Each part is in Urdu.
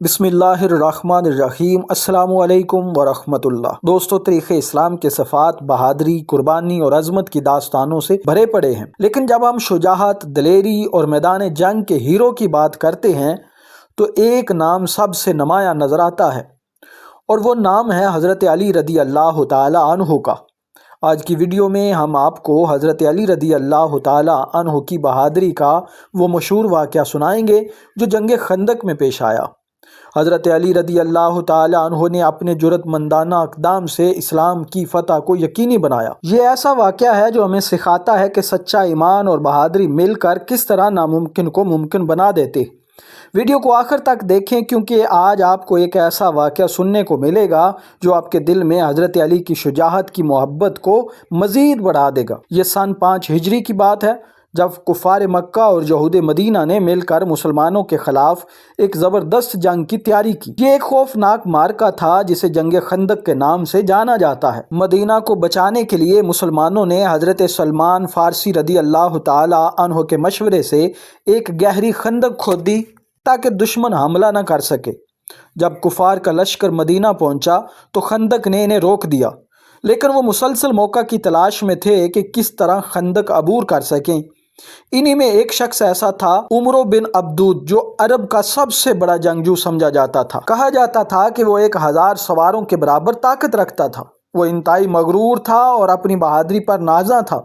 بسم اللہ الرحمن الرحیم۔ السلام علیکم ورحمۃ اللہ۔ دوستو، تاریخ اسلام کے صفات بہادری، قربانی اور عظمت کی داستانوں سے بھرے پڑے ہیں، لیکن جب ہم شجاعت، دلیری اور میدان جنگ کے ہیرو کی بات کرتے ہیں تو ایک نام سب سے نمایاں نظر آتا ہے، اور وہ نام ہے حضرت علی رضی اللہ تعالی عنہ کا۔ آج کی ویڈیو میں ہم آپ کو حضرت علی رضی اللہ تعالی عنہ کی بہادری کا وہ مشہور واقعہ سنائیں گے جو جنگ خندق میں پیش آیا۔ حضرت علی رضی اللہ تعالی عنہ نے اپنے جرأت مندانہ اقدام سے اسلام کی فتح کو یقینی بنایا۔ یہ ایسا واقعہ ہے جو ہمیں سکھاتا ہے کہ سچا ایمان اور بہادری مل کر کس طرح ناممکن کو ممکن بنا دیتے۔ ویڈیو کو آخر تک دیکھیں، کیونکہ آج آپ کو ایک ایسا واقعہ سننے کو ملے گا جو آپ کے دل میں حضرت علی کی شجاعت کی محبت کو مزید بڑھا دے گا۔ یہ سن 5 ہجری کی بات ہے، جب کفار مکہ اور یہود مدینہ نے مل کر مسلمانوں کے خلاف ایک زبردست جنگ کی تیاری کی۔ یہ ایک خوفناک معرکہ تھا جسے جنگ خندق کے نام سے جانا جاتا ہے۔ مدینہ کو بچانے کے لیے مسلمانوں نے حضرت سلمان فارسی رضی اللہ تعالی عنہ کے مشورے سے ایک گہری خندق کھود دی تاکہ دشمن حملہ نہ کر سکے۔ جب کفار کا لشکر مدینہ پہنچا تو خندق نے انہیں روک دیا، لیکن وہ مسلسل موقع کی تلاش میں تھے کہ کس طرح خندق عبور کر سکیں۔ انہی میں ایک شخص ایسا تھا، عمرو بن عبدود، جو عرب کا سب سے بڑا جنگجو سمجھا جاتا تھا۔ کہا جاتا تھا کہ وہ 1000 سواروں کے برابر طاقت رکھتا تھا۔ وہ انتہائی مغرور تھا اور اپنی بہادری پر نازاں تھا۔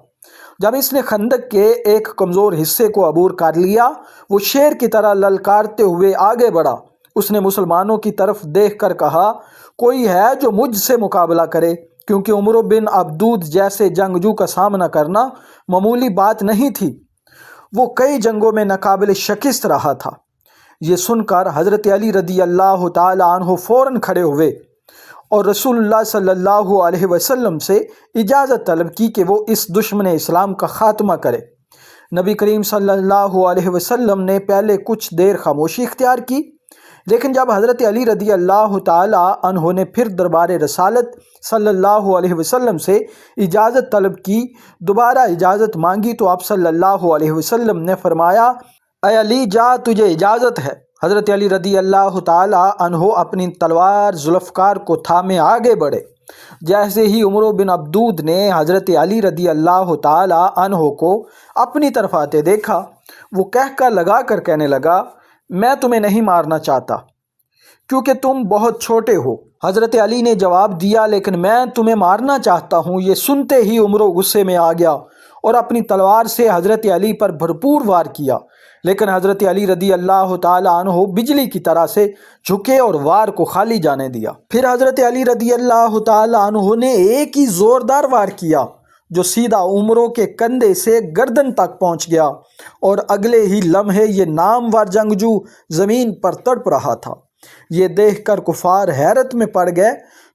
جب اس نے خندق کے ایک کمزور حصے کو عبور کر لیا، وہ شیر کی طرح للکارتے ہوئے آگے بڑھا۔ اس نے مسلمانوں کی طرف دیکھ کر کہا، کوئی ہے جو مجھ سے مقابلہ کرے، کیونکہ عمرو بن عبدود جیسے جنگجو کا سامنا کرنا معمولی بات نہیں تھی۔ وہ کئی جنگوں میں ناقابل شکست رہا تھا۔ یہ سن کر حضرت علی رضی اللہ تعالی عنہ فوراً کھڑے ہوئے اور رسول اللہ صلی اللہ علیہ وسلم سے اجازت طلب کی کہ وہ اس دشمن اسلام کا خاتمہ کرے۔ نبی کریم صلی اللہ علیہ وسلم نے پہلے کچھ دیر خاموشی اختیار کی، لیکن جب حضرت علی رضی اللہ تعالی عنہ نے پھر دربار رسالت صلی اللہ علیہ وسلم سے اجازت طلب کی، دوبارہ اجازت مانگی، تو آپ صلی اللہ علیہ وسلم نے فرمایا، اے علی جا، تجھے اجازت ہے۔ حضرت علی رضی اللہ تعالی عنہ اپنی تلوار ذوالفقار کو تھامے آگے بڑھے۔ جیسے ہی عمرو بن عبدود نے حضرت علی رضی اللہ تعالی عنہ کو اپنی طرف آتے دیکھا، وہ لگا کر کہنے لگا، میں تمہیں نہیں مارنا چاہتا کیونکہ تم بہت چھوٹے ہو۔ حضرت علی نے جواب دیا، لیکن میں تمہیں مارنا چاہتا ہوں۔ یہ سنتے ہی عمرو غصے میں آ گیا اور اپنی تلوار سے حضرت علی پر بھرپور وار کیا، لیکن حضرت علی رضی اللہ تعالی عنہ بجلی کی طرح سے جھکے اور وار کو خالی جانے دیا۔ پھر حضرت علی رضی اللہ تعالی عنہ نے ایک ہی زوردار وار کیا جو سیدھا عمرو کے کندھے سے گردن تک پہنچ گیا، اور اگلے ہی لمحے یہ نامور جنگجو زمین پر تڑپ رہا تھا۔ یہ دیکھ کر کفار حیرت میں پڑ گئے،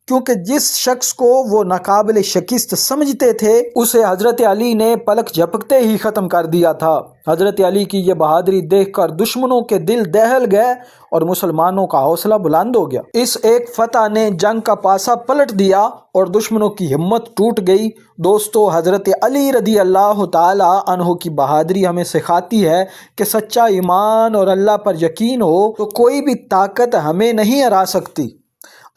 کیونکہ جس شخص کو وہ ناقابل شکست سمجھتے تھے اسے حضرت علی نے پلک جھپکتے ہی ختم کر دیا تھا۔ حضرت علی کی یہ بہادری دیکھ کر دشمنوں کے دل دہل گئے اور مسلمانوں کا حوصلہ بلند ہو گیا۔ اس ایک فتح نے جنگ کا پاسا پلٹ دیا اور دشمنوں کی ہمت ٹوٹ گئی۔ دوستو، حضرت علی رضی اللہ تعالی عنہ کی بہادری ہمیں سکھاتی ہے کہ سچا ایمان اور اللہ پر یقین ہو تو کوئی بھی طاقت ہمیں نہیں ہرا سکتی۔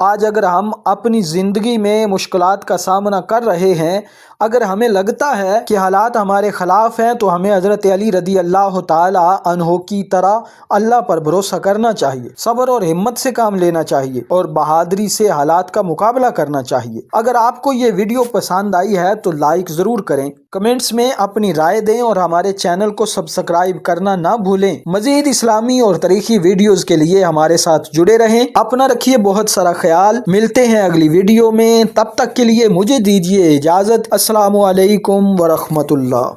آج اگر ہم اپنی زندگی میں مشکلات کا سامنا کر رہے ہیں، اگر ہمیں لگتا ہے کہ حالات ہمارے خلاف ہیں، تو ہمیں حضرت علی رضی اللہ تعالی عنہ کی طرح اللہ پر بھروسہ کرنا چاہیے، صبر اور ہمت سے کام لینا چاہیے اور بہادری سے حالات کا مقابلہ کرنا چاہیے۔ اگر آپ کو یہ ویڈیو پسند آئی ہے تو لائک ضرور کریں، کمنٹس میں اپنی رائے دیں اور ہمارے چینل کو سبسکرائب کرنا نہ بھولیں۔ مزید اسلامی اور تاریخی ویڈیوز کے لیے ہمارے ساتھ جڑے رہیں۔ اپنا رکھیے بہت سارا خیال۔ ملتے ہیں اگلی ویڈیو میں، تب تک کے لیے مجھے دیجیے اجازت۔ السلام علیکم ورحمۃ اللہ۔